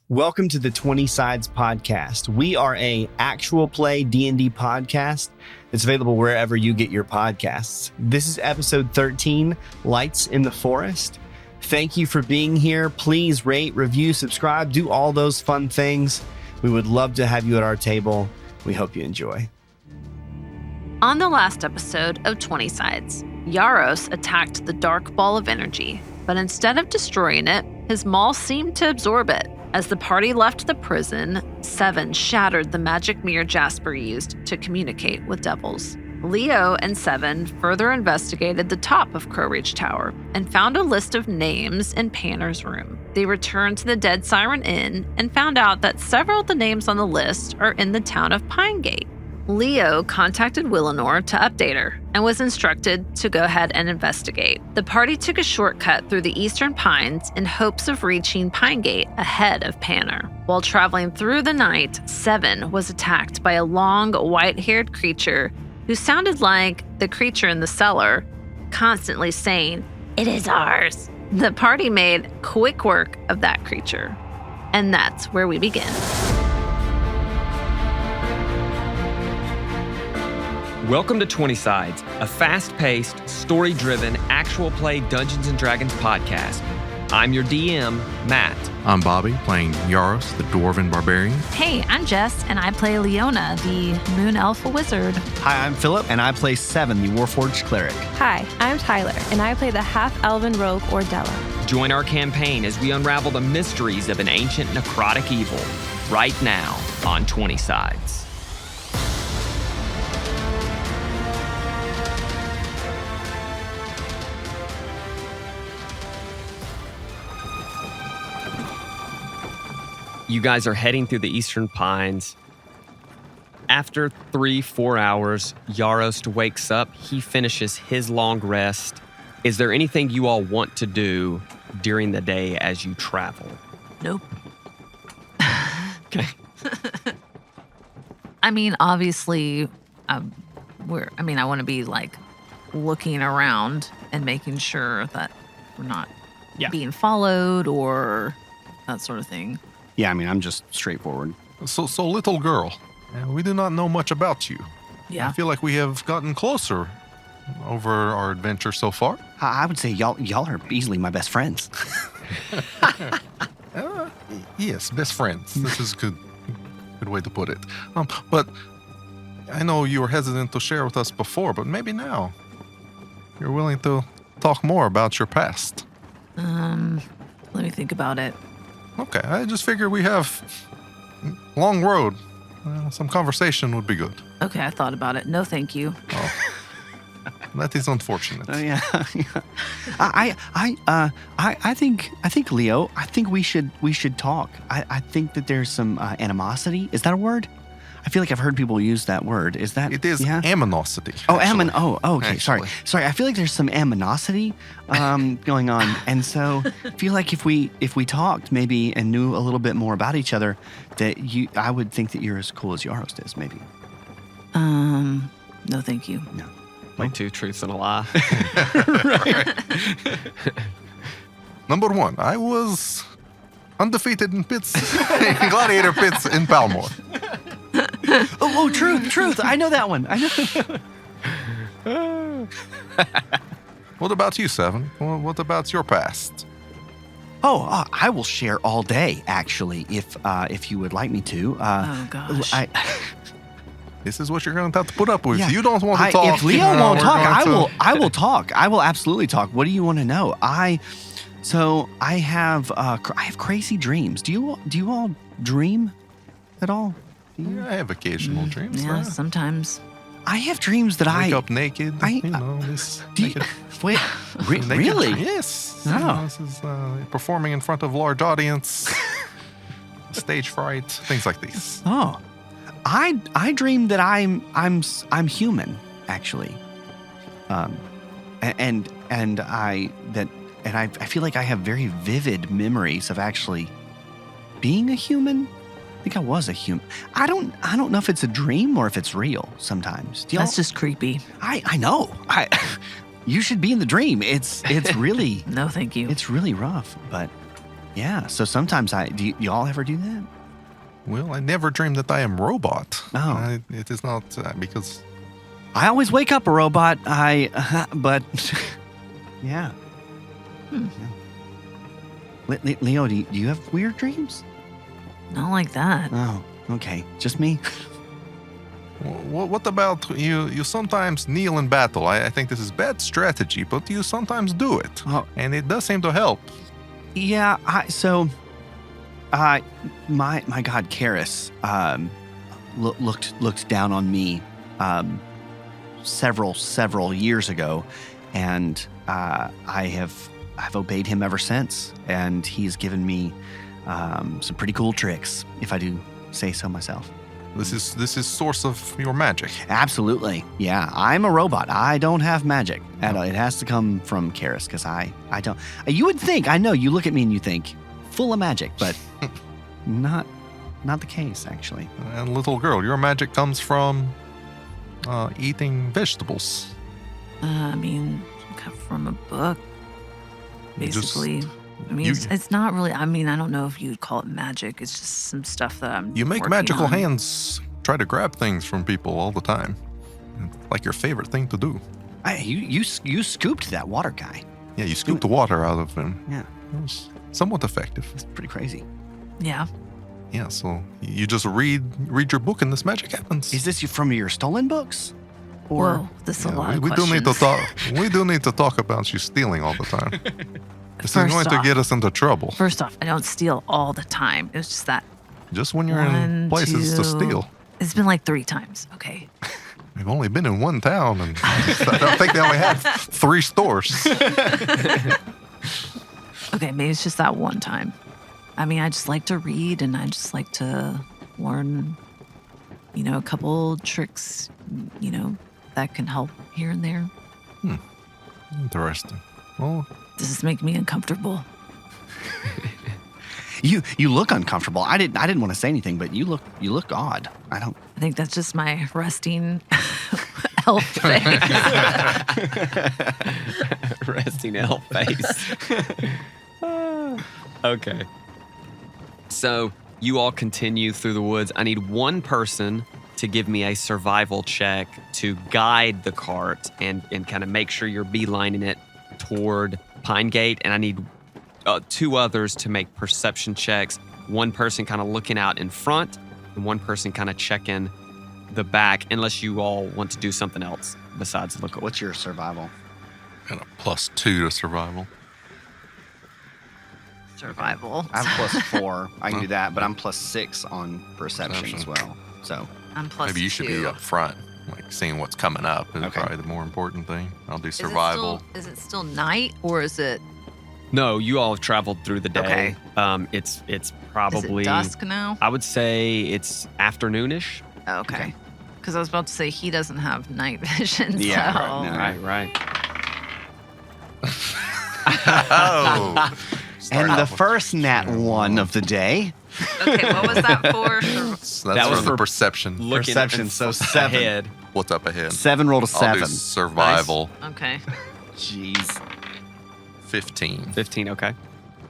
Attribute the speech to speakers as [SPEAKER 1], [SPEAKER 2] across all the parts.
[SPEAKER 1] Welcome to the 20 Sides podcast. We are a actual play D&D podcast. It's available wherever you get your podcasts. This is episode 13, Lights in the Forest. Thank you for being here. Please rate, review, subscribe, do all those fun things. We would love to have you at our table. We hope you enjoy.
[SPEAKER 2] On the last episode of 20 Sides, Yarost attacked the dark ball of energy, but instead of destroying it, his maul seemed to absorb it. As the party left the prison, Seven shattered the magic mirror Jasper used to communicate with devils. Leo and Seven further investigated the top of Crow Ridge Tower and found a list of names in Panner's room. They returned to the Dead Siren Inn and found out that several of the names on the list are in the town of Pinegate. Leo contacted Willenor to update her and was instructed to go ahead and investigate. The party took a shortcut through the Eastern Pines in hopes of reaching Pinegate ahead of Panner. While traveling through the night, Seven was attacked by a long, white-haired creature who sounded like the creature in the cellar, constantly saying, "It is ours." The party made quick work of that creature. And that's where we begin.
[SPEAKER 3] Welcome to 20 Sides, a fast-paced, story-driven, actual play Dungeons & Dragons podcast. I'm your DM, Matt.
[SPEAKER 4] I'm Bobby, playing Yarost, the Dwarven Barbarian.
[SPEAKER 5] Hey, I'm Jess, and I play Leona, the Moon Elf Wizard.
[SPEAKER 1] Hi, I'm Philip, and I play Seven, the Warforged Cleric.
[SPEAKER 6] Hi, I'm Tyler, and I play the half-elven rogue Ordella.
[SPEAKER 3] Join our campaign as we unravel the mysteries of an ancient necrotic evil, right now on 20 Sides. You guys are heading through the Eastern Pines. After 3-4 hours, Yarost wakes up. He finishes his long rest. Is there anything you all want to do during the day as you travel?
[SPEAKER 2] Nope.
[SPEAKER 3] Okay.
[SPEAKER 2] I mean, obviously, I want to be like looking around and making sure that we're not being followed or that sort of thing.
[SPEAKER 1] Yeah, I mean, I'm just straightforward.
[SPEAKER 4] So little girl, we do not know much about you.
[SPEAKER 2] Yeah.
[SPEAKER 4] I feel like we have gotten closer over our adventure so far.
[SPEAKER 1] I would say y'all are easily my best friends.
[SPEAKER 4] Yes, best friends. This is good way to put it. But I know you were hesitant to share with us before, but maybe now you're willing to talk more about your past.
[SPEAKER 2] Let me think about it.
[SPEAKER 4] Okay, I just figured we have a long road. Some conversation would be good.
[SPEAKER 2] Okay, I thought about it. No, thank you.
[SPEAKER 4] Oh, that is unfortunate.
[SPEAKER 1] Yeah. I think Leo, I think we should talk. I think that there's some animosity. Is that a word? I feel like I've heard people use that word. Is that?
[SPEAKER 4] It is aminosity.
[SPEAKER 1] Oh, okay.
[SPEAKER 4] Actually.
[SPEAKER 1] Sorry. I feel like there's some aminosity going on, and so I feel like if we talked maybe and knew a little bit more about each other, I would think that you're as cool as Yarost is, maybe.
[SPEAKER 2] No, thank you.
[SPEAKER 1] No.
[SPEAKER 3] Like 2 truths and a lie.
[SPEAKER 1] Right.
[SPEAKER 4] Number 1, I was undefeated in pits, in gladiator pits in Palmore.
[SPEAKER 1] Oh, truth. I know that one.
[SPEAKER 4] What about you, Seven? What about your past?
[SPEAKER 1] I will share all day, actually, if you would like me to.
[SPEAKER 2] Oh, gosh.
[SPEAKER 4] This is what you're going to have to put up with. You don't want to talk.
[SPEAKER 1] If Leo won't talk, I will talk. I will absolutely talk. What do you want to know? I have crazy dreams. Do you all dream at all?
[SPEAKER 4] I have occasional dreams.
[SPEAKER 2] Yeah, sometimes.
[SPEAKER 1] I have dreams that
[SPEAKER 4] Wake up naked.
[SPEAKER 1] Wait, really?
[SPEAKER 4] Yes.
[SPEAKER 1] Oh.
[SPEAKER 4] This is performing in front of large audience, stage fright, things like these.
[SPEAKER 1] Oh, I dream that I'm human, actually, and I feel like I have very vivid memories of actually being a human. I think I was a human. I don't know if it's a dream or if it's real sometimes.
[SPEAKER 2] That's just creepy.
[SPEAKER 1] I know. You should be in the dream. It's really
[SPEAKER 2] No, thank you.
[SPEAKER 1] It's really rough, but Yeah. So sometimes do y'all ever do that?
[SPEAKER 4] Well, I never dreamed that I am robot.
[SPEAKER 1] Oh.
[SPEAKER 4] It is not because
[SPEAKER 1] I always wake up a robot. But yeah. Leo, do you have weird dreams?
[SPEAKER 5] Not like that.
[SPEAKER 1] Oh, okay. Just me?
[SPEAKER 4] What about you sometimes kneel in battle? I think this is bad strategy, but you sometimes do it.
[SPEAKER 1] Oh.
[SPEAKER 4] And it does seem to help.
[SPEAKER 1] Yeah, my god, Karis looked down on me several years ago, and I've obeyed him ever since, and he's given me some pretty cool tricks, if I do say so myself.
[SPEAKER 4] This is source of your magic.
[SPEAKER 1] Absolutely, yeah. I'm a robot. I don't have magic. It has to come from Karis, because I don't. You would think, I know, you look at me and you think, full of magic, but not the case, actually.
[SPEAKER 4] And little girl, your magic comes from eating vegetables.
[SPEAKER 5] I mean, cut from a book, basically.
[SPEAKER 4] You
[SPEAKER 5] it's not really. I mean, I don't know if you'd call it magic. It's just some stuff that I'm.
[SPEAKER 4] You make
[SPEAKER 5] working
[SPEAKER 4] magical
[SPEAKER 5] on.
[SPEAKER 4] hands try to grab things from people all the time. It's like your favorite thing to do.
[SPEAKER 1] You scooped that water guy.
[SPEAKER 4] Yeah, you scoop the water out of him.
[SPEAKER 1] Yeah,
[SPEAKER 4] It was somewhat effective.
[SPEAKER 1] it's pretty crazy.
[SPEAKER 5] Yeah.
[SPEAKER 4] Yeah, so you just read your book and this magic happens.
[SPEAKER 1] Is this from your stolen books? Or
[SPEAKER 5] Whoa, this is a
[SPEAKER 4] Yeah,
[SPEAKER 5] lot of
[SPEAKER 4] we do
[SPEAKER 5] questions.
[SPEAKER 4] need to talk. We do need to talk about you stealing all the time. This is
[SPEAKER 5] First
[SPEAKER 4] going to
[SPEAKER 5] off-
[SPEAKER 4] get us into trouble.
[SPEAKER 5] First off, I don't steal all the time. It's just that
[SPEAKER 4] Just when you're in places to steal.
[SPEAKER 5] It's been like 3 times. Okay.
[SPEAKER 4] We've only been in one town, and I don't think they only have 3 stores.
[SPEAKER 5] Okay, maybe it's just that one time. I mean, I just like to read, and I just like to learn, a couple tricks, that can help here and there.
[SPEAKER 4] Interesting. Well,
[SPEAKER 5] Does this make me uncomfortable?
[SPEAKER 1] You look uncomfortable. I didn't want to say anything, but you look odd. I
[SPEAKER 5] think that's just my resting elf face.
[SPEAKER 3] Resting elf face. Okay. So you all continue through the woods. I need one person to give me a survival check to guide the cart and kind of make sure you're beelining it toward Pine Gate. And I need 2 others to make perception checks. One person kind of looking out in front and one person kind of checking the back, unless you all want to do something else besides look.
[SPEAKER 1] What's your survival?
[SPEAKER 4] and a +2 to survival.
[SPEAKER 5] Survival.
[SPEAKER 1] I have +4. I can do that, but I'm +6 on perception as well. So
[SPEAKER 5] I'm +2.
[SPEAKER 4] Maybe you should be up front, like seeing what's coming up is
[SPEAKER 1] Okay.
[SPEAKER 4] probably the more important thing. I'll do
[SPEAKER 2] Is it
[SPEAKER 4] survival.
[SPEAKER 2] Is it still night or is it
[SPEAKER 3] No, you all have traveled through the day.
[SPEAKER 2] Okay.
[SPEAKER 3] It's probably
[SPEAKER 2] is it dusk now?
[SPEAKER 3] I would say it's afternoonish.
[SPEAKER 2] Okay. Because I was about to say he doesn't have night vision.
[SPEAKER 1] Yeah,
[SPEAKER 2] so.
[SPEAKER 1] right, no.
[SPEAKER 3] Right.
[SPEAKER 4] Oh.
[SPEAKER 1] and the first nat 1 of the day.
[SPEAKER 2] Okay, what was that for?
[SPEAKER 4] That's
[SPEAKER 3] That was
[SPEAKER 4] for the
[SPEAKER 3] for
[SPEAKER 4] perception.
[SPEAKER 3] Looking
[SPEAKER 1] Perception, so 7.
[SPEAKER 3] ahead.
[SPEAKER 4] What's up ahead?
[SPEAKER 1] 7 rolled a
[SPEAKER 4] I'll do
[SPEAKER 1] 7.
[SPEAKER 4] survival.
[SPEAKER 2] Okay.
[SPEAKER 1] Jeez.
[SPEAKER 4] 15.
[SPEAKER 3] 15, okay.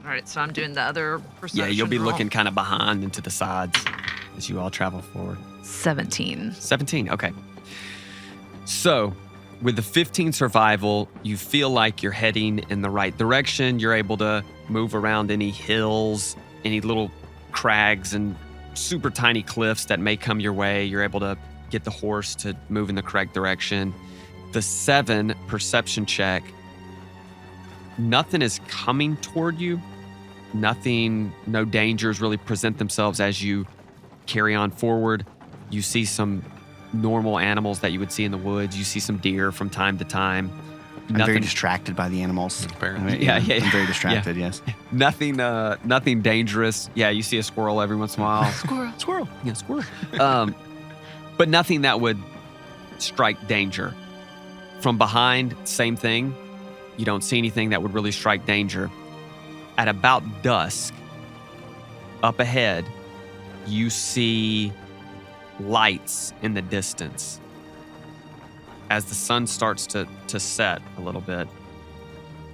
[SPEAKER 2] All right, so I'm doing the other perception.
[SPEAKER 3] Yeah, you'll be
[SPEAKER 2] roll.
[SPEAKER 3] looking kind of behind and to the sides as you all travel forward.
[SPEAKER 2] 17.
[SPEAKER 3] 17, okay. So, with the 15 survival, you feel like you're heading in the right direction. You're able to move around any hills, any little crags and super tiny cliffs that may come your way. You're able to get the horse to move in the correct direction. The 7 perception check, nothing is coming toward you. No dangers really present themselves as you carry on forward. You see some normal animals that you would see in the woods. You see some deer from time to time.
[SPEAKER 1] I'm very distracted by the animals.
[SPEAKER 4] Apparently.
[SPEAKER 3] Yeah.
[SPEAKER 1] I'm very distracted, yes.
[SPEAKER 3] Nothing dangerous. Yeah, you see a squirrel every once in a while.
[SPEAKER 1] Squirrel.
[SPEAKER 3] Yeah, squirrel. But nothing that would strike danger. From behind, same thing. You don't see anything that would really strike danger. At about dusk, up ahead, you see lights in the distance. As the sun starts to set a little bit,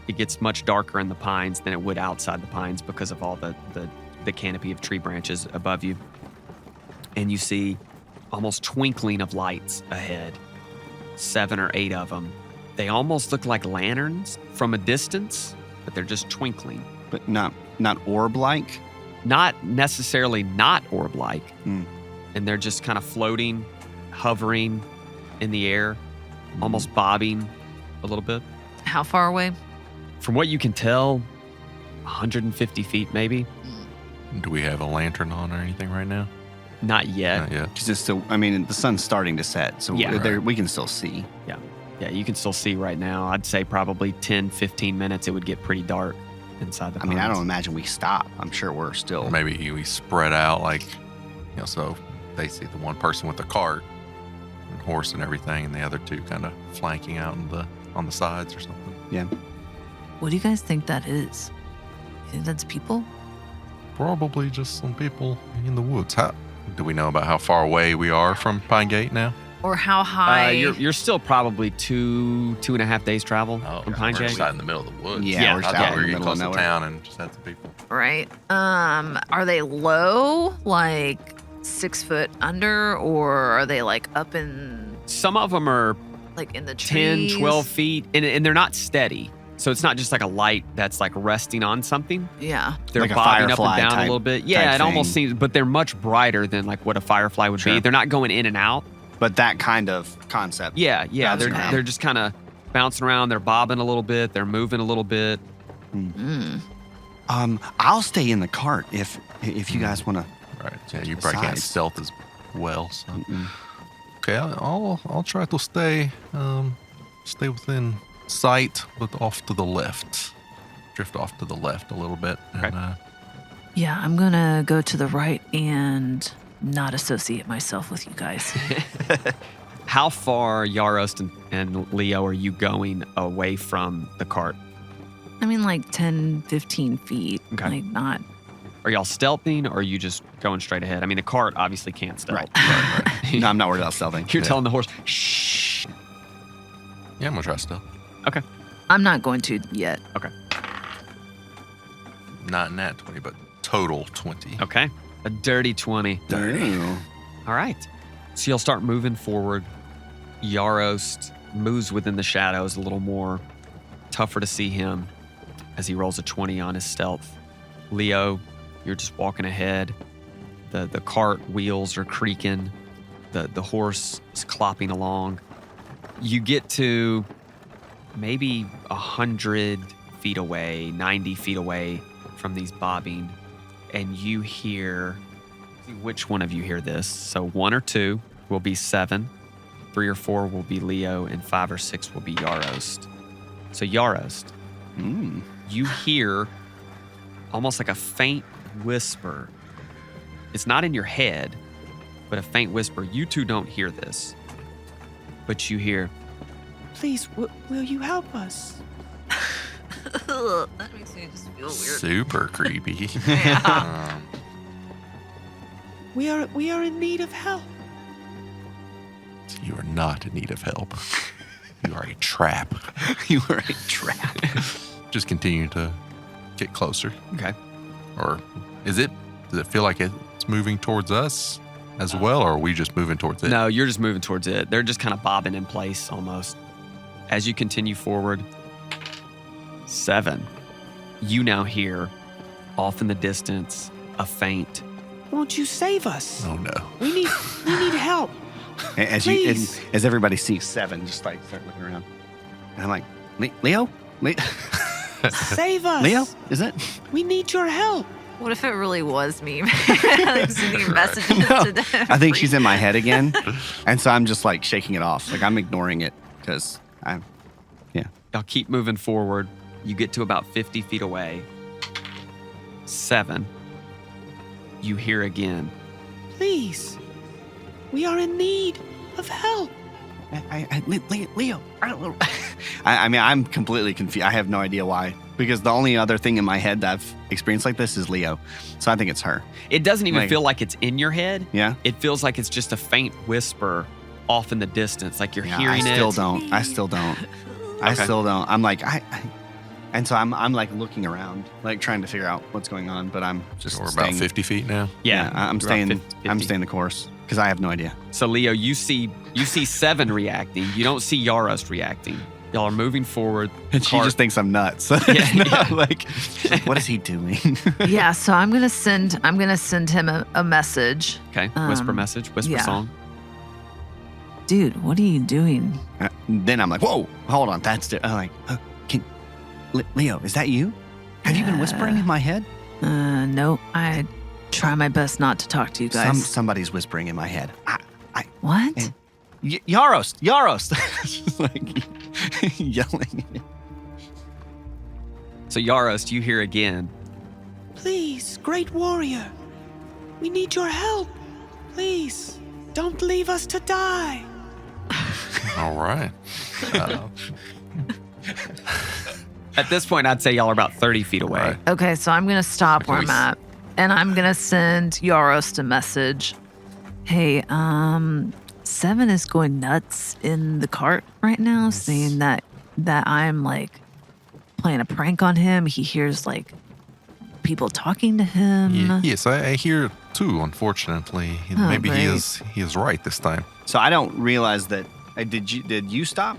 [SPEAKER 3] it gets much darker in the pines than it would outside the pines because of all the canopy of tree branches above you. And you see almost twinkling of lights ahead, 7 or 8 of them. They almost look like lanterns from a distance, but they're just twinkling.
[SPEAKER 1] But not orb-like?
[SPEAKER 3] Not necessarily not orb-like.
[SPEAKER 1] Mm.
[SPEAKER 3] And they're just kind of floating, hovering in the air, almost bobbing a little bit.
[SPEAKER 5] How far away?
[SPEAKER 3] From what you can tell, 150 feet maybe.
[SPEAKER 4] Do we have a lantern on or anything right now?
[SPEAKER 3] Not yet.
[SPEAKER 4] Not yet.
[SPEAKER 1] Because it's still, I mean, the sun's starting to set, so
[SPEAKER 3] Yeah.
[SPEAKER 1] we can still see.
[SPEAKER 3] Yeah, you can still see right now. I'd say probably 10, 15 minutes, it would get pretty dark inside the
[SPEAKER 1] I mean, I
[SPEAKER 3] pines.
[SPEAKER 1] don't imagine we stop. I'm sure we're still.
[SPEAKER 4] Or maybe we spread out so they see the one person with the cart and horse and everything, and the other two kind of flanking out on the sides or something.
[SPEAKER 1] Yeah.
[SPEAKER 5] What do you guys think that is? You think that's people?
[SPEAKER 4] Probably just some people in the woods. Do we know about how far away we are from Pine Gate now?
[SPEAKER 5] Or how high?
[SPEAKER 3] You're still probably 2.5 days travel from Pine
[SPEAKER 4] we're
[SPEAKER 3] Gate.
[SPEAKER 4] just out in the middle of the woods.
[SPEAKER 1] Yeah,
[SPEAKER 3] we're
[SPEAKER 4] I
[SPEAKER 3] just
[SPEAKER 4] thought
[SPEAKER 3] out
[SPEAKER 4] we were
[SPEAKER 1] in the
[SPEAKER 4] getting
[SPEAKER 1] middle of
[SPEAKER 4] close to
[SPEAKER 1] nowhere.
[SPEAKER 4] town and just had some people.
[SPEAKER 5] Right. Are they low, like 6 foot under, or are they like up in
[SPEAKER 3] Some of them are
[SPEAKER 5] like in the
[SPEAKER 3] 10,
[SPEAKER 5] trees?
[SPEAKER 3] 12 feet, and they're not steady. So it's not just like a light that's like resting on something.
[SPEAKER 5] Yeah.
[SPEAKER 3] They're
[SPEAKER 1] Like a
[SPEAKER 3] bobbing up
[SPEAKER 1] firefly
[SPEAKER 3] and down a
[SPEAKER 1] type-
[SPEAKER 3] little bit.
[SPEAKER 1] type
[SPEAKER 3] Yeah, it almost
[SPEAKER 1] thing.
[SPEAKER 3] seems, but they're much brighter than like what a firefly would
[SPEAKER 1] Sure.
[SPEAKER 3] be. They're not going in and out.
[SPEAKER 1] But that kind of concept.
[SPEAKER 3] Yeah,
[SPEAKER 1] Bouncing around.
[SPEAKER 3] they're just kind of bouncing around. They're bobbing a little bit. They're moving a little bit.
[SPEAKER 1] I'll stay in the cart if you guys want to.
[SPEAKER 4] Right. Yeah, you probably can't
[SPEAKER 1] Sides.
[SPEAKER 4] stealth as well. So. Okay, I'll try to stay within sight, but off to the left. Drift off to the left a little bit.
[SPEAKER 3] Okay.
[SPEAKER 4] And,
[SPEAKER 5] Yeah, I'm gonna go to the right and not associate myself with you guys.
[SPEAKER 3] How far, Yarost and Leo, are you going away from the cart?
[SPEAKER 5] I mean, like 10, 15 feet.
[SPEAKER 3] Okay.
[SPEAKER 5] Like not.
[SPEAKER 3] Are y'all stealthing, or are you just going straight ahead? I mean, the cart obviously can't stealth.
[SPEAKER 1] Right. No, I'm not worried about stealthing.
[SPEAKER 3] You're telling the horse, shh.
[SPEAKER 4] yeah, I'm gonna try stealth.
[SPEAKER 3] Okay.
[SPEAKER 5] I'm not going to yet.
[SPEAKER 4] Not nat 20, but total 20.
[SPEAKER 3] Okay. A dirty 20.
[SPEAKER 1] Ooh.
[SPEAKER 3] All right. So you'll start moving forward. Yarost moves within the shadows a little more. Tougher to see him as he rolls a 20 on his stealth. Leo, you're just walking ahead. The cart wheels are creaking. The horse is clopping along. You get to maybe 100 feet away, 90 feet away from these bobbing, and you hear, which one of you hear this? So 1 or 2 will be 7, 3 or 4 will be Leo, and 5 or 6 will be Yarost. So Yarost, you hear almost like a faint whisper. It's not in your head, but a faint whisper. You two don't hear this, but you hear, "Please, will you help us?"
[SPEAKER 5] That makes me just feel weird.
[SPEAKER 4] Super creepy.
[SPEAKER 5] Yeah.
[SPEAKER 3] We are in need of help.
[SPEAKER 4] You are not in need of help. You are a trap.
[SPEAKER 1] You were a trap.
[SPEAKER 4] Just continue to get closer.
[SPEAKER 3] Okay.
[SPEAKER 4] Or does it feel like it's moving towards us as well, or are we just moving towards it?
[SPEAKER 3] No, you're just moving towards it. They're just kind of bobbing in place almost. As you continue forward, 7, you now hear off in the distance a faint, "Won't you save us?
[SPEAKER 4] Oh no.
[SPEAKER 3] We need help."
[SPEAKER 1] As everybody sees 7, just like start looking around. And I'm like, Leo?
[SPEAKER 3] Save us.
[SPEAKER 1] Leo? Is it?
[SPEAKER 3] We need your help.
[SPEAKER 5] What if it really was me? Like sending messages
[SPEAKER 1] No.
[SPEAKER 5] to them.
[SPEAKER 1] I think she's in my head again. And so I'm just like shaking it off. Like I'm ignoring it because
[SPEAKER 3] Y'all keep moving forward. You get to about 50 feet away. 7, you hear again, "Please, we are in need of help."
[SPEAKER 1] Leo. I mean, I'm completely confused. I have no idea why. Because the only other thing in my head that I've experienced like this is Leo. So I think it's her.
[SPEAKER 3] It doesn't even
[SPEAKER 1] Like-
[SPEAKER 3] feel like it's in your head.
[SPEAKER 1] Yeah?
[SPEAKER 3] It feels like it's just a faint whisper off in the distance, like you're
[SPEAKER 1] Yeah,
[SPEAKER 3] hearing
[SPEAKER 1] I
[SPEAKER 3] it.
[SPEAKER 1] still don't. I still don't.
[SPEAKER 3] Okay.
[SPEAKER 1] I'm like, And so I'm like looking around, like trying to figure out what's going on, but I'm just
[SPEAKER 4] We're
[SPEAKER 1] staying,
[SPEAKER 4] about 50 feet now.
[SPEAKER 1] Yeah, I'm
[SPEAKER 3] you're about
[SPEAKER 1] staying.
[SPEAKER 3] 50.
[SPEAKER 1] I'm staying the course because I have no idea.
[SPEAKER 3] So Leo, you see Seven reacting. You don't see Yarost reacting. Y'all are moving forward.
[SPEAKER 1] And she just thinks I'm nuts.
[SPEAKER 3] Yeah.
[SPEAKER 1] Like, what is he doing?
[SPEAKER 5] Yeah, so I'm gonna send him a message.
[SPEAKER 3] Okay. Whisper message. Whisper
[SPEAKER 5] yeah.
[SPEAKER 3] song.
[SPEAKER 5] Dude, what are you doing?
[SPEAKER 1] Then I'm like, whoa, hold on, that's I'm like, Leo, is that you? Have you been whispering in my head?
[SPEAKER 5] No, I try my best not to talk to you guys.
[SPEAKER 1] Somebody's whispering in my head.
[SPEAKER 5] What?
[SPEAKER 1] Yarost, Just like yelling.
[SPEAKER 3] So Yarost, you hear again.
[SPEAKER 7] Please, great warrior. We need your help. Please, don't leave us to die.
[SPEAKER 4] All right.
[SPEAKER 3] At this point, I'd say y'all are about 30 feet away.
[SPEAKER 4] Right.
[SPEAKER 5] Okay, so I'm gonna stop where I'm at, and I'm gonna send Yarost a message. Hey, Seven is going nuts in the cart right now, saying that I'm like playing a prank on him. He hears like people talking to him.
[SPEAKER 4] Yes, I hear it too. Unfortunately,
[SPEAKER 5] Oh,
[SPEAKER 4] maybe
[SPEAKER 5] great.
[SPEAKER 4] he is right this time.
[SPEAKER 1] So I don't realize that. Did you stop?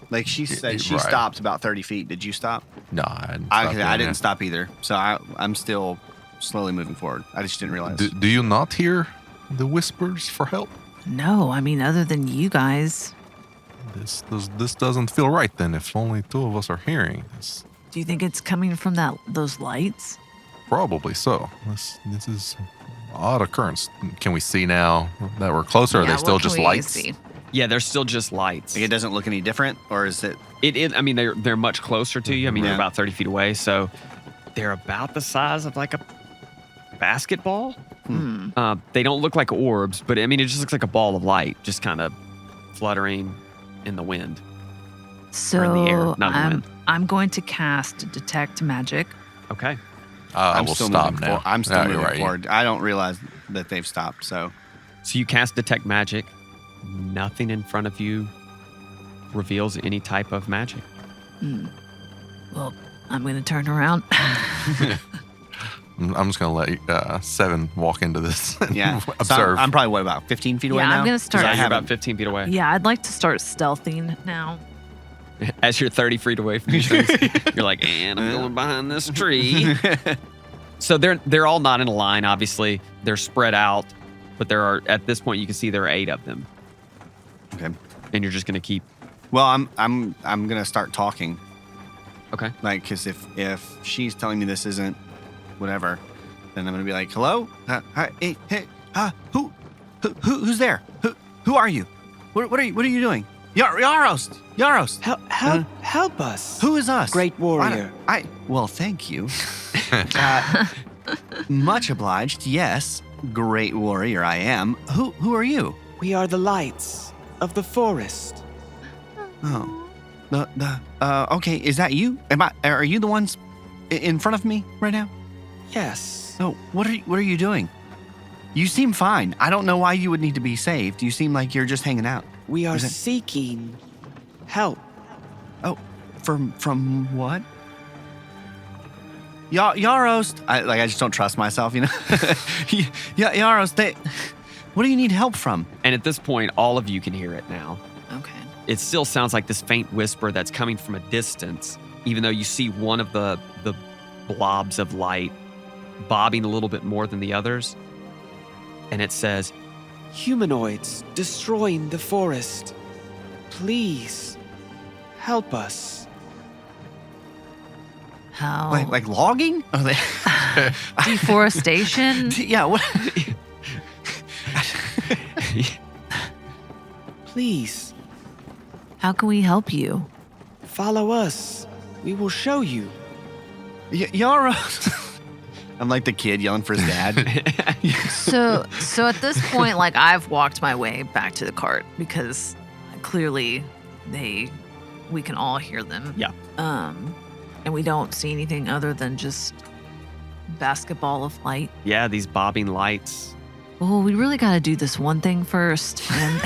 [SPEAKER 1] Like she said, she
[SPEAKER 4] Right.
[SPEAKER 1] stopped about 30 feet. Did you stop?
[SPEAKER 4] No, I didn't.
[SPEAKER 1] I didn't stop either. So I'm still slowly moving forward. I just didn't realize.
[SPEAKER 4] Do you not hear the whispers for help?
[SPEAKER 5] No, I mean other than you guys.
[SPEAKER 4] This doesn't feel right. Then, if only two of us are hearing this,
[SPEAKER 5] Do you think it's coming from those lights?
[SPEAKER 4] probably so. This is odd occurrence. Can we see now that we're closer? Or are
[SPEAKER 5] Yeah,
[SPEAKER 4] they still
[SPEAKER 5] what can
[SPEAKER 4] just
[SPEAKER 5] we
[SPEAKER 4] lights?
[SPEAKER 5] see?
[SPEAKER 3] Yeah, they're still just lights.
[SPEAKER 1] Like it doesn't look any different, or is it?
[SPEAKER 3] I mean, they're much closer to you. I mean,
[SPEAKER 1] Yeah.
[SPEAKER 3] they're about 30 feet away, so they're about the size of like a basketball. They don't look like orbs, but I mean, it just looks like a ball of light, just kind of fluttering in the wind.
[SPEAKER 5] So
[SPEAKER 3] Or in the air, not in the wind.
[SPEAKER 5] I'm going to cast Detect Magic.
[SPEAKER 3] Okay.
[SPEAKER 4] I
[SPEAKER 1] I'm
[SPEAKER 4] will
[SPEAKER 1] still
[SPEAKER 4] stop
[SPEAKER 1] moving
[SPEAKER 4] now.
[SPEAKER 1] I'm still
[SPEAKER 4] No, you're
[SPEAKER 1] moving
[SPEAKER 4] right.
[SPEAKER 1] forward. I don't realize that they've stopped. So
[SPEAKER 3] So you cast Detect Magic. Nothing in front of you reveals any type of magic.
[SPEAKER 5] Well, I'm going to turn around.
[SPEAKER 4] I'm just gonna let Seven walk into this. And
[SPEAKER 1] yeah, So
[SPEAKER 4] observe.
[SPEAKER 1] I'm probably about 15 feet away
[SPEAKER 5] Yeah,
[SPEAKER 1] now.
[SPEAKER 5] I'm gonna start-
[SPEAKER 3] Yeah,
[SPEAKER 1] I
[SPEAKER 3] you're
[SPEAKER 1] haven't-
[SPEAKER 3] about 15 feet away.
[SPEAKER 5] Yeah, I'd like to start stealthing now.
[SPEAKER 3] As you're 30 feet away from these things, you're like, and I'm going behind this tree. So they're all not in a line, obviously. They're spread out, but there are, at this point, you can see there are 8 of them.
[SPEAKER 1] Okay.
[SPEAKER 3] And you're just going to keep,
[SPEAKER 1] Well, I'm gonna start talking.
[SPEAKER 3] okay.
[SPEAKER 1] Like, because if she's telling me this isn't whatever, then I'm gonna be like, hello, hi, hey, who's there? Who are you? What are you doing? Yarost.
[SPEAKER 7] Help us.
[SPEAKER 1] Who is us?
[SPEAKER 7] Great warrior.
[SPEAKER 1] Well, thank you. Much obliged. Yes, great warrior I am. Who are you?
[SPEAKER 7] We are the lights of the forest.
[SPEAKER 1] Oh, okay. Is that you? Are you the ones in front of me right now?
[SPEAKER 7] Yes.
[SPEAKER 1] No. What are you doing? You seem fine. I don't know why you would need to be saved. You seem like you're just hanging out.
[SPEAKER 7] We are
[SPEAKER 1] Is it-
[SPEAKER 7] seeking help.
[SPEAKER 1] Oh, from what? Yarost. I just don't trust myself, you know. Yarost. What do you need help from?
[SPEAKER 3] And at this point, all of you can hear it now.
[SPEAKER 5] Okay.
[SPEAKER 3] It still sounds like this faint whisper that's coming from a distance, even though you see one of the blobs of light bobbing a little bit more than the others. And it says,
[SPEAKER 7] Humanoids destroying the forest. Please help us.
[SPEAKER 5] How?
[SPEAKER 1] Like logging? Are they?
[SPEAKER 5] Deforestation?
[SPEAKER 1] Yeah. What?
[SPEAKER 7] Please
[SPEAKER 5] How can we help you?
[SPEAKER 7] follow us. We will show you.
[SPEAKER 1] Yarost. I'm like the kid yelling for his dad.
[SPEAKER 5] So at this point, like I've walked my way back to the cart because clearly we can all hear them.
[SPEAKER 3] Yeah.
[SPEAKER 5] And we don't see anything other than just basketball of light.
[SPEAKER 3] yeah, these bobbing lights.
[SPEAKER 5] Well, we really got to do this one thing first. And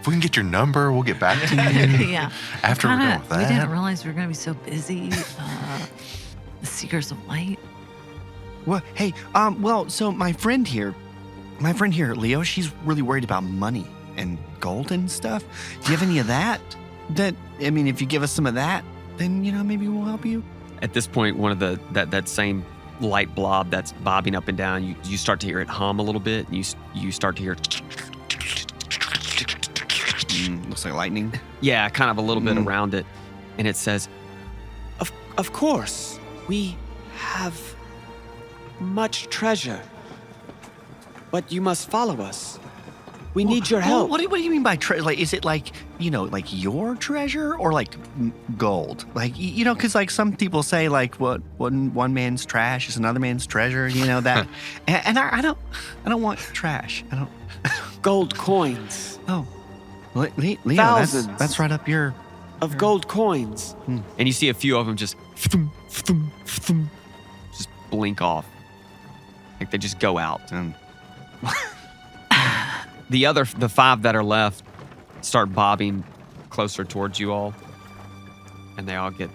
[SPEAKER 4] If we can get your number, we'll get back to you.
[SPEAKER 5] Yeah.
[SPEAKER 4] After we're done with
[SPEAKER 5] We
[SPEAKER 4] that.
[SPEAKER 5] didn't realize we were going to be so busy. The Seekers of Light.
[SPEAKER 1] Well, hey, well, so my friend here, Leo, she's really worried about money and gold and stuff. Do you have any of that? I mean, if you give us some of that, then, maybe we'll help you.
[SPEAKER 3] At this point, one of that same light blob that's bobbing up and down, you start to hear it hum a little bit. And you start to hear
[SPEAKER 1] Looks like lightning.
[SPEAKER 3] yeah, kind of a little bit around it. And it says,
[SPEAKER 7] Of course, we have much treasure. But you must follow us. We need your help.
[SPEAKER 1] What do you mean by treasure? Like, is it like, like your treasure or like gold? Like, because like some people say like what one man's trash is another man's treasure, that. and I don't want trash. I don't.
[SPEAKER 7] Gold coins.
[SPEAKER 1] Oh, Leo,
[SPEAKER 7] Thousands.
[SPEAKER 1] that's right up your.
[SPEAKER 7] Of gold coins.
[SPEAKER 3] and you see a few of them just blink off. Like they just go out. The 5 that are left start bobbing closer towards you all. And they all get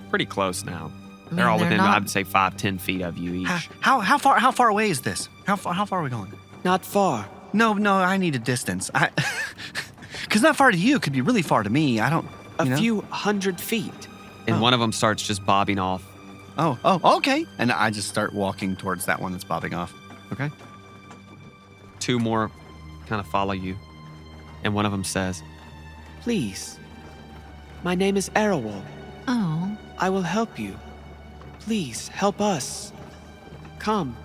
[SPEAKER 3] pretty close now. They're all within, I'd say, 5-10 feet of you each.
[SPEAKER 1] How far away is this? How far are we going?
[SPEAKER 7] Not far.
[SPEAKER 1] No, I need a distance. Because not far to you could be really far to me. I don't.
[SPEAKER 7] A few 100 feet.
[SPEAKER 3] And one of them starts just bobbing off.
[SPEAKER 1] Oh, okay. And I just start walking towards that one that's bobbing off.
[SPEAKER 3] Okay. 2 more kind of follow you. And one of them says,
[SPEAKER 7] Please. My name is Arrowol.
[SPEAKER 5] Oh.
[SPEAKER 7] I will help you. Please, help us. Come.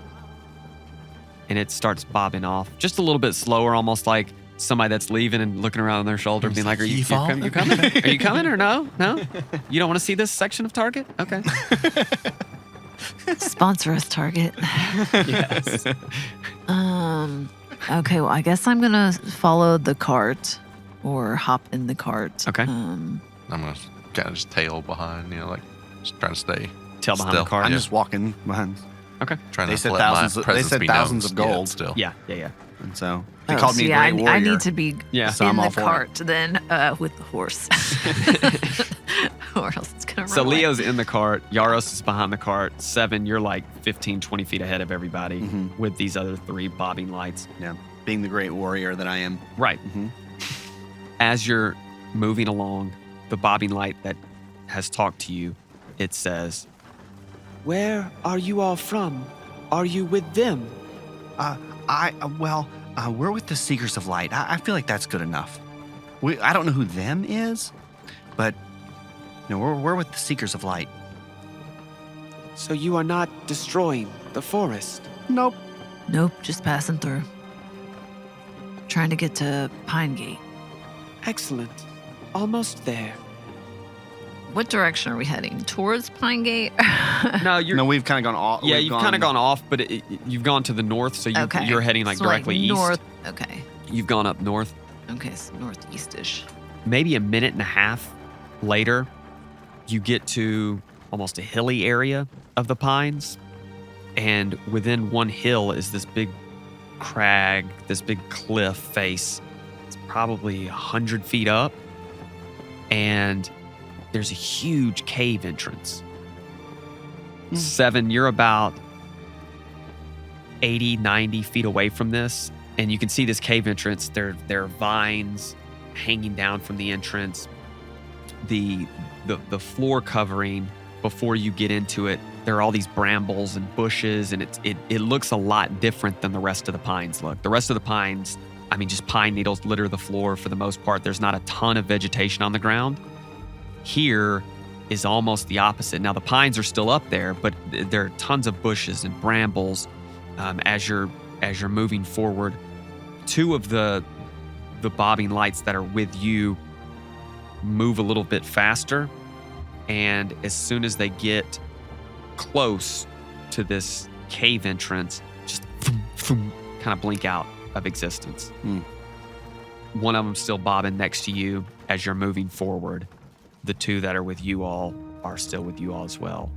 [SPEAKER 3] and it starts bobbing off just a little bit slower, almost like somebody that's leaving and looking around on their shoulder, being like, "Are you coming? Are you coming or no? No? You don't want to see this section of Target? Okay."
[SPEAKER 5] Sponsor us, Target.
[SPEAKER 3] Yes.
[SPEAKER 5] Okay, well, I guess I'm gonna follow the cart or hop in the cart.
[SPEAKER 3] Okay.
[SPEAKER 4] I'm gonna kind of just tail behind, like just trying to stay.
[SPEAKER 3] Tail behind
[SPEAKER 4] still.
[SPEAKER 3] the car.
[SPEAKER 1] I'm
[SPEAKER 4] Yeah.
[SPEAKER 1] just walking behind.
[SPEAKER 3] Okay.
[SPEAKER 4] Trying
[SPEAKER 1] They
[SPEAKER 4] to
[SPEAKER 1] said
[SPEAKER 4] let
[SPEAKER 1] thousands
[SPEAKER 4] my
[SPEAKER 1] of- they
[SPEAKER 4] presence
[SPEAKER 1] said
[SPEAKER 4] be
[SPEAKER 1] thousands
[SPEAKER 4] known
[SPEAKER 1] of gold.
[SPEAKER 4] still.
[SPEAKER 3] Yeah.
[SPEAKER 1] And so they
[SPEAKER 5] Oh,
[SPEAKER 1] called me
[SPEAKER 5] see,
[SPEAKER 1] a great warrior.
[SPEAKER 5] I need to be
[SPEAKER 3] Yeah.
[SPEAKER 1] So I'm
[SPEAKER 5] in
[SPEAKER 1] all
[SPEAKER 5] the
[SPEAKER 1] for it.
[SPEAKER 5] cart then with the horse. Or else it's gonna run
[SPEAKER 3] So
[SPEAKER 5] away.
[SPEAKER 3] Leo's in the cart. Yarost is behind the cart. 7, you're like 15, 20 feet ahead of everybody
[SPEAKER 1] Mhm.
[SPEAKER 3] with these other 3 bobbing lights.
[SPEAKER 1] Yeah, being the great warrior that I am.
[SPEAKER 3] Right.
[SPEAKER 1] Mhm.
[SPEAKER 3] As you're moving along, the bobbing light that has talked to you, it says,
[SPEAKER 7] Where are you all from? Are you with them?
[SPEAKER 1] We're with the Seekers of Light. I feel like that's good enough. I don't know who them is, but we're with the Seekers of Light.
[SPEAKER 7] So you are not destroying the forest?
[SPEAKER 1] Nope.
[SPEAKER 5] Nope, just passing through. Trying to get to Pine Gate.
[SPEAKER 7] Excellent. Almost there.
[SPEAKER 5] What direction are we heading? Towards Pine Gate?
[SPEAKER 3] "No, you're."
[SPEAKER 1] No, we've kind of gone off.
[SPEAKER 3] Yeah, you've kind of gone off, but you've gone to the north, so
[SPEAKER 5] Okay.
[SPEAKER 3] you're heading like
[SPEAKER 5] So,
[SPEAKER 3] directly east.
[SPEAKER 5] north. Okay.
[SPEAKER 3] You've gone up north.
[SPEAKER 5] Okay, so northeast-ish.
[SPEAKER 3] Maybe a minute and a half later, you get to almost a hilly area of the pines. And within one hill is this big crag, this big cliff face. It's probably 100 feet up. And there's a huge cave entrance. 7, you're about 80, 90 feet away from this. And you can see this cave entrance. There are vines hanging down from the entrance. The floor covering before you get into it, there are all these brambles and bushes, and it looks a lot different than the rest of the pines look. The rest of the pines, I mean, just pine needles litter the floor for the most part. There's not a ton of vegetation on the ground. Here is almost the opposite. Now the pines are still up there, but there are tons of bushes and brambles as you're moving forward. 2 of the bobbing lights that are with you move a little bit faster, and as soon as they get close to this cave entrance, just kind of blink out of existence. One of them still bobbing next to you as you're moving forward. The 2 that are with you all are still with you all as well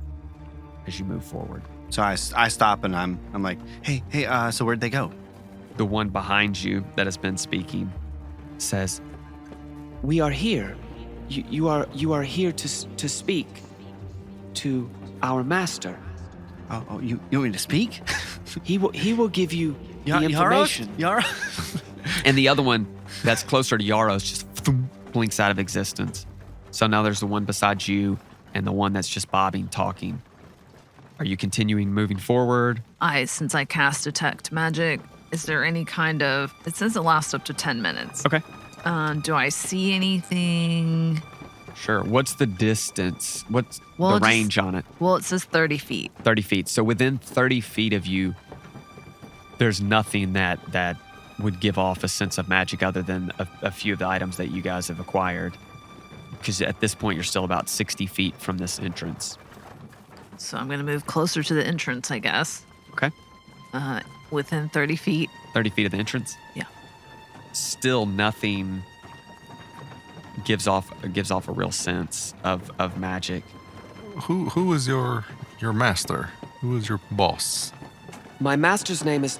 [SPEAKER 3] as you move forward.
[SPEAKER 1] So I stop and I'm like, hey, so where'd they go?
[SPEAKER 3] The one behind you that has been speaking says,
[SPEAKER 7] we are here. You are here to speak to our master.
[SPEAKER 8] Oh, you want me to speak?
[SPEAKER 7] He will give you the information.
[SPEAKER 8] Yarost?
[SPEAKER 3] And the other one that's closer to Yarost just blinks out of existence. So now there's the one beside you and the one that's just bobbing, talking. Are you continuing moving forward?
[SPEAKER 5] Since I cast Detect Magic, is there any kind of... It says it lasts up to 10 minutes.
[SPEAKER 3] Okay.
[SPEAKER 5] Do I see anything?
[SPEAKER 3] Sure. What's the distance? What's
[SPEAKER 5] Well,
[SPEAKER 3] the range on it?
[SPEAKER 5] Well, it says 30 feet.
[SPEAKER 3] 30 feet. So within 30 feet of you, there's nothing that would give off a sense of magic other than a few of the items that you guys have acquired. Because at this point, you're still about 60 feet from this entrance.
[SPEAKER 5] So I'm going to move closer to the entrance, I guess.
[SPEAKER 3] Okay.
[SPEAKER 5] Within 30 feet.
[SPEAKER 3] 30 feet of the entrance?
[SPEAKER 5] Yeah.
[SPEAKER 3] Still nothing gives off a real sense of magic.
[SPEAKER 4] Who is your master? Who is your boss?
[SPEAKER 7] My master's name is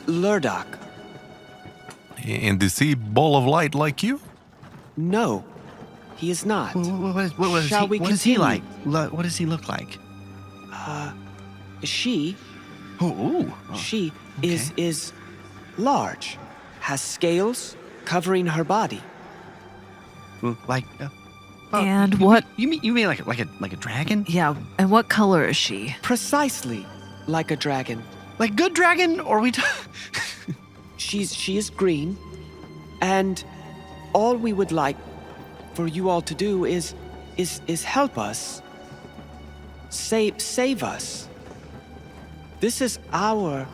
[SPEAKER 7] Lurdoch.
[SPEAKER 4] And is he ball of light like you?
[SPEAKER 7] No, he is not.
[SPEAKER 8] What is he like? What does he look like?
[SPEAKER 7] She
[SPEAKER 8] Oh,
[SPEAKER 7] She
[SPEAKER 8] okay.
[SPEAKER 7] is large, has scales covering her body.
[SPEAKER 8] Like,
[SPEAKER 5] And what?
[SPEAKER 8] You mean like a dragon?
[SPEAKER 5] Yeah. And what color is she?
[SPEAKER 7] Precisely like a dragon.
[SPEAKER 8] Like good dragon, or we?
[SPEAKER 7] She is green, and all we would like for you all to do is help us. Save us. This is our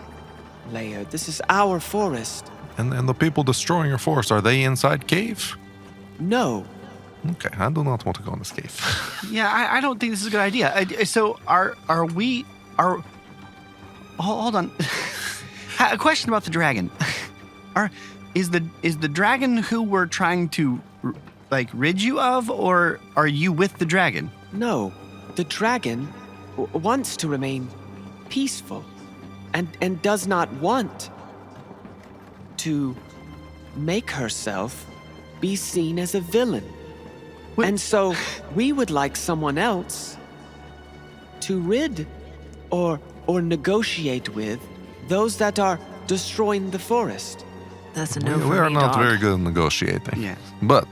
[SPEAKER 7] lair. This is our forest.
[SPEAKER 4] And the people destroying your forest, are they inside cave?
[SPEAKER 7] No.
[SPEAKER 4] Okay, I do not want to go in this cave.
[SPEAKER 8] Yeah, I don't think this is a good idea. So are we? Hold on. A question about the dragon. Is the dragon who we're trying to rid you of, or are you with the dragon?
[SPEAKER 7] No. The dragon wants to remain peaceful and does not want to make herself be seen as a villain.
[SPEAKER 8] What?
[SPEAKER 7] And so we would like someone else to rid or negotiate with those that are destroying the forest.
[SPEAKER 5] That's a no
[SPEAKER 4] we
[SPEAKER 5] for
[SPEAKER 4] are
[SPEAKER 5] me,
[SPEAKER 4] not
[SPEAKER 5] dog.
[SPEAKER 4] very good at negotiating.
[SPEAKER 8] Yeah.
[SPEAKER 4] But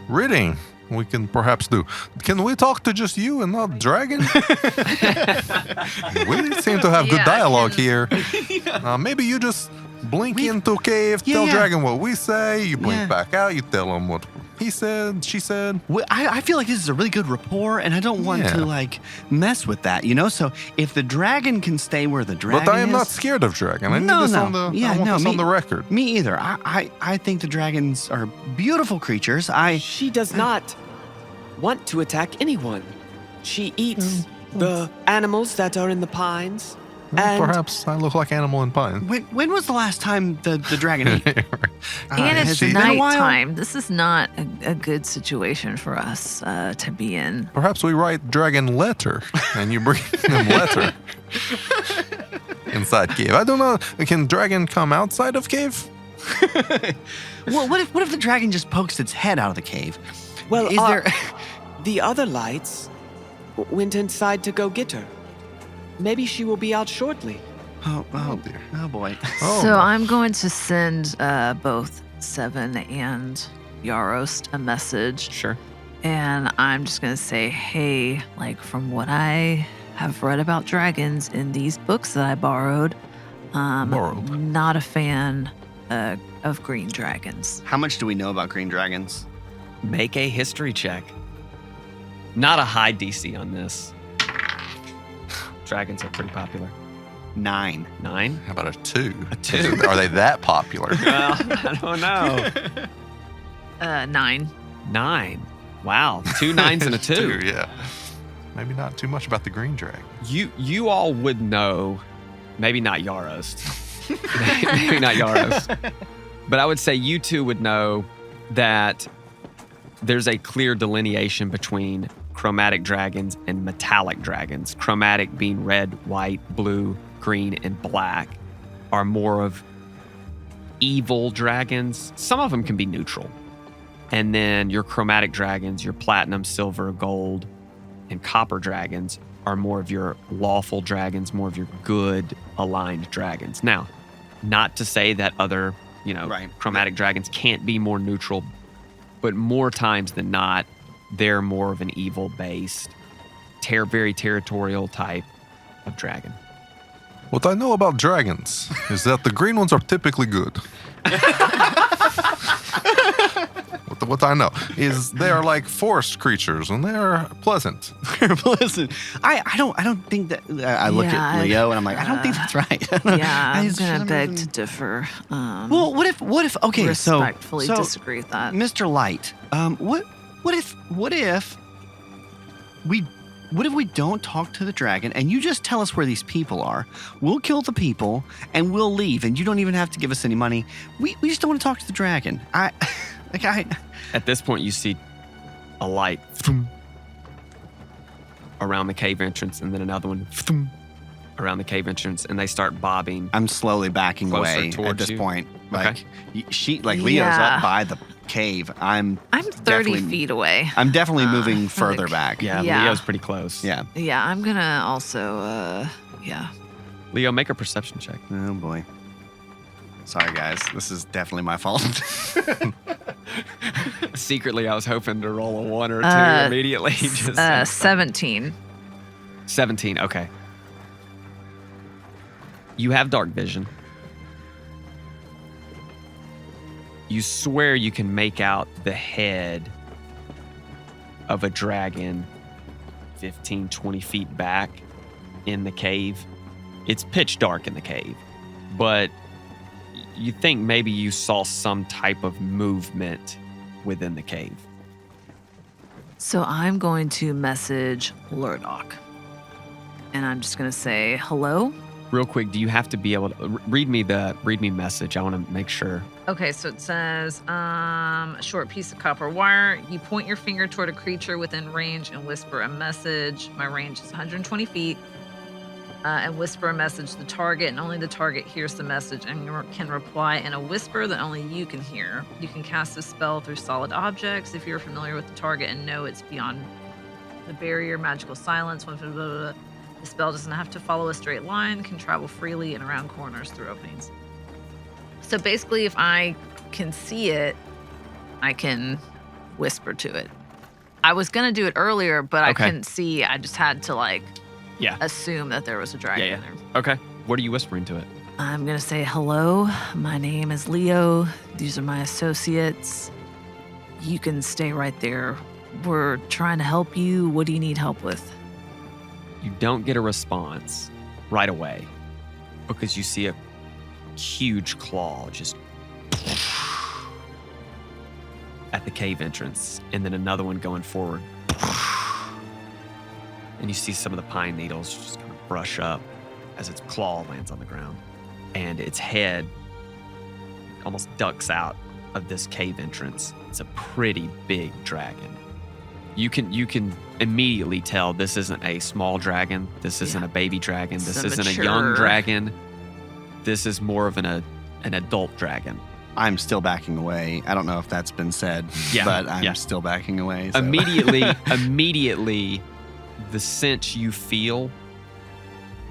[SPEAKER 4] ridding, we can perhaps do. Can we talk to just you and not dragon? We seem to have good
[SPEAKER 5] Yeah,
[SPEAKER 4] dialogue
[SPEAKER 5] can-
[SPEAKER 4] here. Maybe you just blink into cave, tell
[SPEAKER 8] yeah.
[SPEAKER 4] dragon what we say, you blink
[SPEAKER 8] Yeah.
[SPEAKER 4] back out, you tell him what he said, she said.
[SPEAKER 8] I feel like this is a really good rapport, and I don't want
[SPEAKER 4] Yeah.
[SPEAKER 8] to mess with that, So if the dragon can stay where the dragon is,
[SPEAKER 4] But I am not scared of dragon. I need this on the I want this on the record.
[SPEAKER 8] Me either. I think the dragons are beautiful creatures.
[SPEAKER 7] She does not want to attack anyone. She eats the animals that are in the pines. And
[SPEAKER 4] Perhaps I look like animal in pine.
[SPEAKER 8] When was the last time the dragon ate?
[SPEAKER 5] And
[SPEAKER 8] has
[SPEAKER 5] it's
[SPEAKER 8] it been a while?
[SPEAKER 5] nighttime. This is not a good situation for us to be in.
[SPEAKER 4] Perhaps we write dragon letter and you bring them letter inside cave. I don't know. Can dragon come outside of cave?
[SPEAKER 8] Well, what if the dragon just pokes its head out of the cave?
[SPEAKER 7] well,
[SPEAKER 8] Is there?
[SPEAKER 7] the other lights went inside to go get her. Maybe she will be out shortly.
[SPEAKER 8] Oh
[SPEAKER 4] dear.
[SPEAKER 8] Oh boy.
[SPEAKER 4] Oh.
[SPEAKER 5] So I'm going to send both Seven and Yarost a message.
[SPEAKER 3] Sure.
[SPEAKER 5] And I'm just going to say, hey, from what I have read about dragons in these books that I borrowed,
[SPEAKER 4] Borrowed.
[SPEAKER 5] not a fan of green dragons.
[SPEAKER 8] How much do we know about green dragons?
[SPEAKER 3] Make a history check. Not a high DC on this. Dragons are pretty popular.
[SPEAKER 8] 9.
[SPEAKER 3] 9?
[SPEAKER 4] How about a 2?
[SPEAKER 3] A 2.
[SPEAKER 4] Are they that popular?
[SPEAKER 3] Well, I don't know.
[SPEAKER 5] 9.
[SPEAKER 3] 9. Wow. 2 9s and a 2.
[SPEAKER 4] Yeah. Maybe not too much about the green dragon.
[SPEAKER 3] You all would know, maybe not Yarost. Maybe not Yarost. But I would say you two would know that there's a clear delineation between chromatic dragons and metallic dragons. Chromatic being red, white, blue, green, and black are more of evil dragons. Some of them can be neutral. And then your chromatic dragons, your platinum, silver, gold, and copper dragons are more of your lawful dragons, more of your good aligned dragons. Now, not to say that other, chromatic dragons can't be more neutral, but more times than not, they're more of an evil-based, very territorial type of dragon.
[SPEAKER 4] What I know about dragons is that the green ones are typically good. What I know is they are like forest creatures and they're pleasant.
[SPEAKER 8] Listen, I don't think that. I look at Leo and I'm like, I don't think that's right.
[SPEAKER 5] I'm gonna beg to differ.
[SPEAKER 8] Well, what if? Okay,
[SPEAKER 5] respectfully disagree with that,
[SPEAKER 8] Mr. Light. What if we don't talk to the dragon and you just tell us where these people are? We'll kill the people and we'll leave, and you don't even have to give us any money. We just don't want to talk to the dragon.
[SPEAKER 3] At this point, you see a light around the cave entrance, and then another one around the cave entrance, and they start bobbing.
[SPEAKER 8] I'm slowly backing away at this point. Like Leo's up by the cave. I'm
[SPEAKER 5] 30 feet away.
[SPEAKER 8] I'm definitely moving further back.
[SPEAKER 3] Yeah, Leo's pretty close.
[SPEAKER 8] Yeah.
[SPEAKER 5] Yeah, I'm gonna also.
[SPEAKER 3] Leo, make a perception check.
[SPEAKER 8] Oh boy. Sorry, guys. This is definitely my fault.
[SPEAKER 3] Secretly, I was hoping to roll a 1 or 2 immediately.
[SPEAKER 5] 17.
[SPEAKER 3] 17, okay. You have dark vision. You swear you can make out the head of a dragon 15, 20 feet back in the cave. It's pitch dark in the cave, but you think maybe you saw some type of movement within the cave.
[SPEAKER 5] So I'm going to message Lurdock. And I'm just going to say, hello?
[SPEAKER 3] Real quick, do you have to be able to read me message? I want to make sure.
[SPEAKER 2] Okay, so it says, a short piece of copper wire. You point your finger toward a creature within range and whisper a message. My range is 120 feet. And whisper a message to the target, and only the target hears the message and can reply in a whisper that only you can hear. You can cast a spell through solid objects if you're familiar with the target and know it's beyond the barrier, magical silence. The spell doesn't have to follow a straight line, can travel freely and around corners through openings. So basically, if I can see it, I can whisper to it. I was going to do it earlier, but I couldn't see. I just had to assume that there was a dragon in there.
[SPEAKER 3] Okay. What are you whispering to it?
[SPEAKER 5] I'm going to say, hello, my name is Leo. These are my associates. You can stay right there. We're trying to help you. What do you need help with?
[SPEAKER 3] You don't get a response right away because you see a huge claw just at the cave entrance, and then another one going forward. And you see some of the pine needles just kind of brush up as its claw lands on the ground. And its head almost ducks out of this cave entrance. It's a pretty big dragon. You can immediately tell this isn't a small dragon. This isn't a baby dragon. This isn't a young dragon. This is more of an adult dragon.
[SPEAKER 8] I'm still backing away. I don't know if that's been said, but I'm still backing away. So.
[SPEAKER 3] Immediately, the sense you feel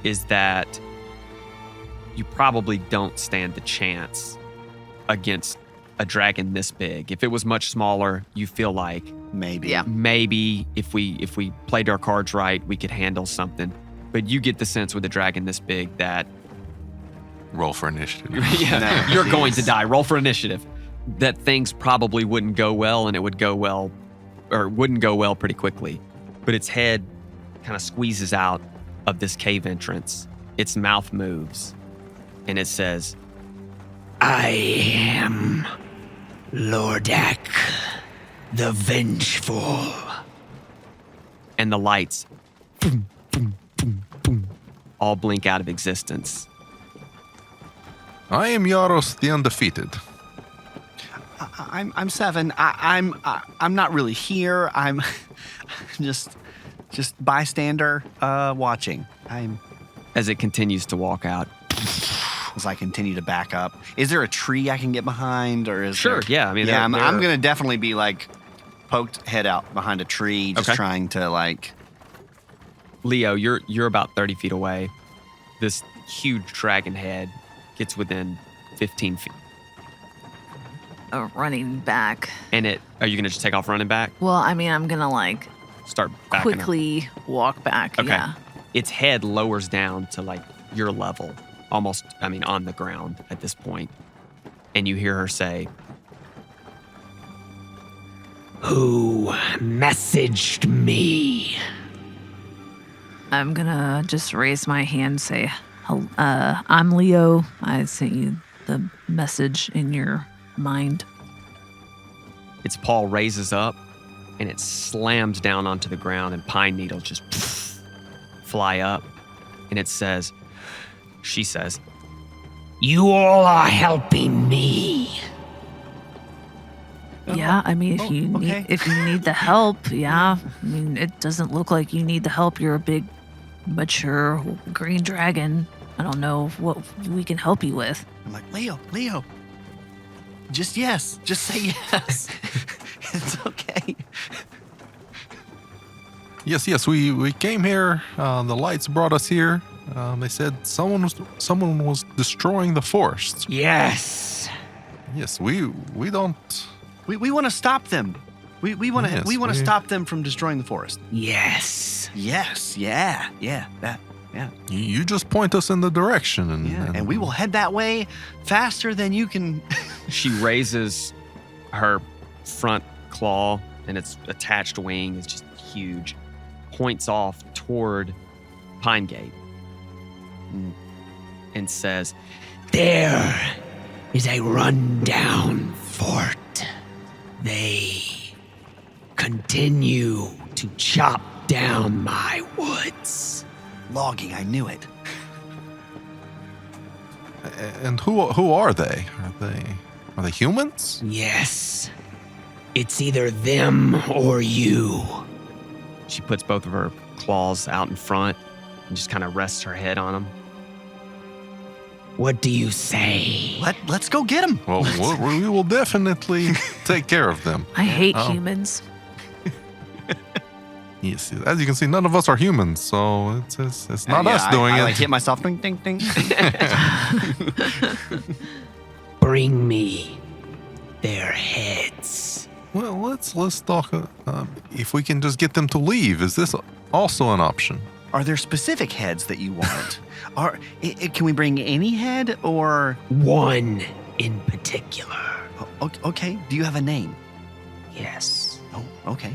[SPEAKER 3] is that you probably don't stand the chance against a dragon this big. If it was much smaller, you feel like maybe if we played our cards right, we could handle something. But you get the sense with a dragon this big that
[SPEAKER 4] roll for initiative.
[SPEAKER 3] You're going to die. Roll for initiative. That things probably wouldn't go well, and it would go well, or wouldn't go well pretty quickly. But its head kind of squeezes out of this cave entrance. Its mouth moves, and it says,
[SPEAKER 9] I am Lordak, the Vengeful.
[SPEAKER 3] And the lights boom, boom, boom, boom, all blink out of existence.
[SPEAKER 4] I am Yarost, the Undefeated.
[SPEAKER 8] I'm Seven. I'm not really here. I'm just bystander watching.
[SPEAKER 3] As it continues to walk out,
[SPEAKER 8] as I continue to back up. Is there a tree I can get behind, or is
[SPEAKER 3] Sure,
[SPEAKER 8] there-
[SPEAKER 3] yeah. I mean,
[SPEAKER 8] yeah, I'm
[SPEAKER 3] they're-
[SPEAKER 8] gonna definitely be like poked head out behind a tree, just
[SPEAKER 3] Okay.
[SPEAKER 8] trying to like.
[SPEAKER 3] Leo, you're about 30 feet away. This huge dragon head gets within 15 feet.
[SPEAKER 5] Running back.
[SPEAKER 3] And are you going to just take off running back?
[SPEAKER 5] Well, I mean, I'm gonna like
[SPEAKER 3] Start backing up.
[SPEAKER 5] quickly walk back.
[SPEAKER 3] Okay.
[SPEAKER 5] Yeah.
[SPEAKER 3] Its head lowers down to like your level, almost, on the ground at this point. And you hear her say,
[SPEAKER 9] Who messaged me?
[SPEAKER 5] I'm gonna just raise my hand and say, I'm Leo. I sent you the message in your mind.
[SPEAKER 3] its paw raises up and it slams down onto the ground, and pine needles just fly up. And she says,
[SPEAKER 9] You all are helping me.
[SPEAKER 5] Yeah, I mean, if you need the help, yeah. I mean, it doesn't look like you need the help. You're a big, mature green dragon. I don't know what we can help you with.
[SPEAKER 8] I'm like, Leo, just yes. Just say yes. It's okay.
[SPEAKER 4] Yes, we came here. The lights brought us here. They said someone was destroying the forest.
[SPEAKER 9] Yes.
[SPEAKER 4] Yes, we don't.
[SPEAKER 8] We want to stop them. We want to stop them from destroying the forest.
[SPEAKER 9] Yes.
[SPEAKER 8] Yes, yeah.
[SPEAKER 4] You just point us in the direction,
[SPEAKER 8] And we will head that way faster than you can.
[SPEAKER 3] she raises her front claw, and its attached wing is just huge, points off toward Pine Gate, and says,
[SPEAKER 9] There is a rundown fort. They continue to chop down my woods.
[SPEAKER 8] Logging, I knew it.
[SPEAKER 4] And who are they? Are they humans?
[SPEAKER 9] Yes. It's either them or you.
[SPEAKER 3] she puts both of her claws out in front and just kind of rests her head on them.
[SPEAKER 9] What do you say?
[SPEAKER 8] Let's go get them.
[SPEAKER 4] Well, we will definitely take care of them.
[SPEAKER 5] I hate humans.
[SPEAKER 4] Yes, as you can see, none of us are humans, so it's not us doing
[SPEAKER 8] I
[SPEAKER 4] it.
[SPEAKER 8] like hit myself. Ding, ding, ding.
[SPEAKER 9] Bring me their heads.
[SPEAKER 4] Well, let's talk. If we can just get them to leave, is this also an option?
[SPEAKER 8] Are there specific heads that you want? Can we bring any head or?
[SPEAKER 9] One in particular.
[SPEAKER 8] Okay. Do you have a name?
[SPEAKER 9] Yes.
[SPEAKER 8] Oh, okay.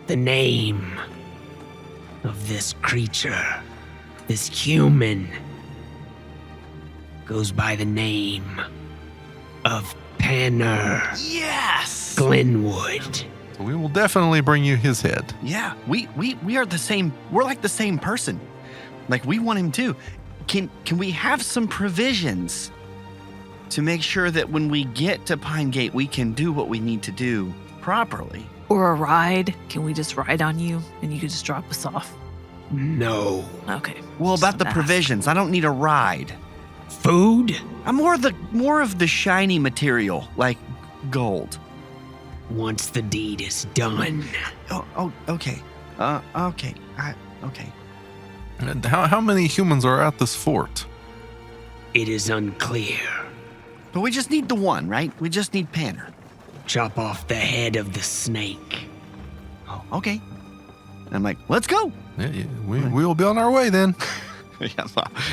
[SPEAKER 9] The name of this creature, this human, goes by the name of Panner
[SPEAKER 8] Yes.
[SPEAKER 9] Glenwood.
[SPEAKER 4] So we will definitely bring you his head.
[SPEAKER 8] Yeah. We are the same. We're like the same person. Like we want him too. Can we have some provisions to make sure that when we get to Pine Gate, we can do what we need to do properly?
[SPEAKER 5] Or a ride? Can we just ride on you and you could just drop us off?
[SPEAKER 9] No.
[SPEAKER 5] Okay.
[SPEAKER 8] Well,
[SPEAKER 5] Just
[SPEAKER 8] about the
[SPEAKER 5] ask.
[SPEAKER 8] provisions, I don't need a ride.
[SPEAKER 9] Food?
[SPEAKER 8] I'm more of the shiny material, like gold.
[SPEAKER 9] Once the deed is done.
[SPEAKER 8] Oh, okay. Okay. Okay.
[SPEAKER 4] And how many humans are at this fort?
[SPEAKER 9] It is unclear.
[SPEAKER 8] But we just need the one, right? We just need Panner.
[SPEAKER 9] Chop off the head of the snake.
[SPEAKER 8] Oh, okay. I'm like, let's go.
[SPEAKER 4] Yeah, we'll be on our way then.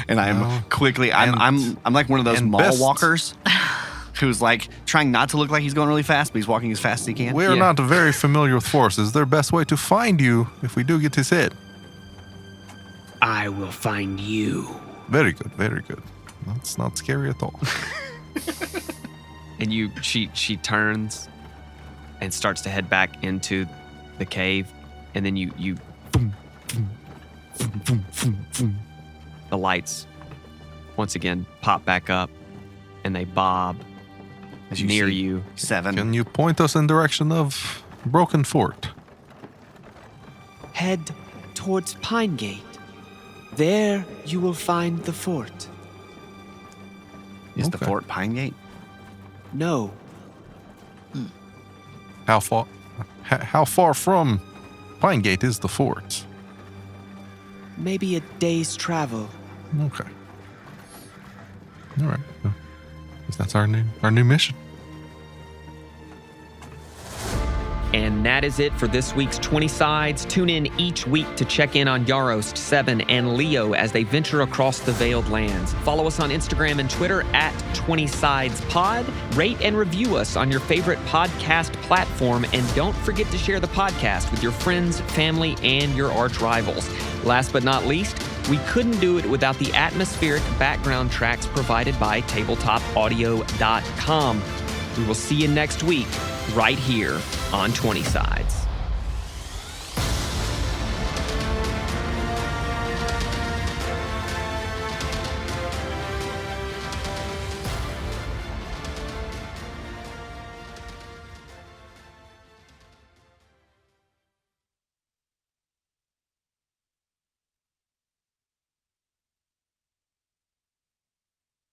[SPEAKER 8] And I'm
[SPEAKER 4] Well,
[SPEAKER 8] quickly. I'm like one of those
[SPEAKER 4] and
[SPEAKER 8] mall
[SPEAKER 4] best-
[SPEAKER 8] walkers who's like trying not to look like he's going really fast, but he's walking as fast as he can.
[SPEAKER 4] We are not very familiar with forests. Is there a best way to find you if we do get his head?
[SPEAKER 9] I will find you.
[SPEAKER 4] Very good, very good. That's not scary at all.
[SPEAKER 3] And she turns and starts to head back into the cave, and then you boom, boom, boom, boom, boom, boom. The lights once again pop back up, and they bob
[SPEAKER 8] As you
[SPEAKER 3] near
[SPEAKER 8] see,
[SPEAKER 3] you.
[SPEAKER 8] 7.
[SPEAKER 4] Can you point us in direction of Broken Fort?
[SPEAKER 7] Head towards Pine Gate. There you will find the fort.
[SPEAKER 8] Is the
[SPEAKER 4] Okay.
[SPEAKER 8] fort Pine Gate?
[SPEAKER 7] No,
[SPEAKER 4] How far from Pine Gate is the fort?
[SPEAKER 7] maybe a day's travel.
[SPEAKER 4] Okay. All right. Well, that's our new mission.
[SPEAKER 3] And that is it for this week's 20 Sides. Tune in each week to check in on Yarost, Seven, and Leo as they venture across the Veiled Lands. Follow us on Instagram and Twitter at 20 Sides Pod. Rate and review us on your favorite podcast platform. And don't forget to share the podcast with your friends, family, and your arch rivals. Last but not least, we couldn't do it without the atmospheric background tracks provided by tabletopaudio.com. We will see you next week, right here on 20 Sides.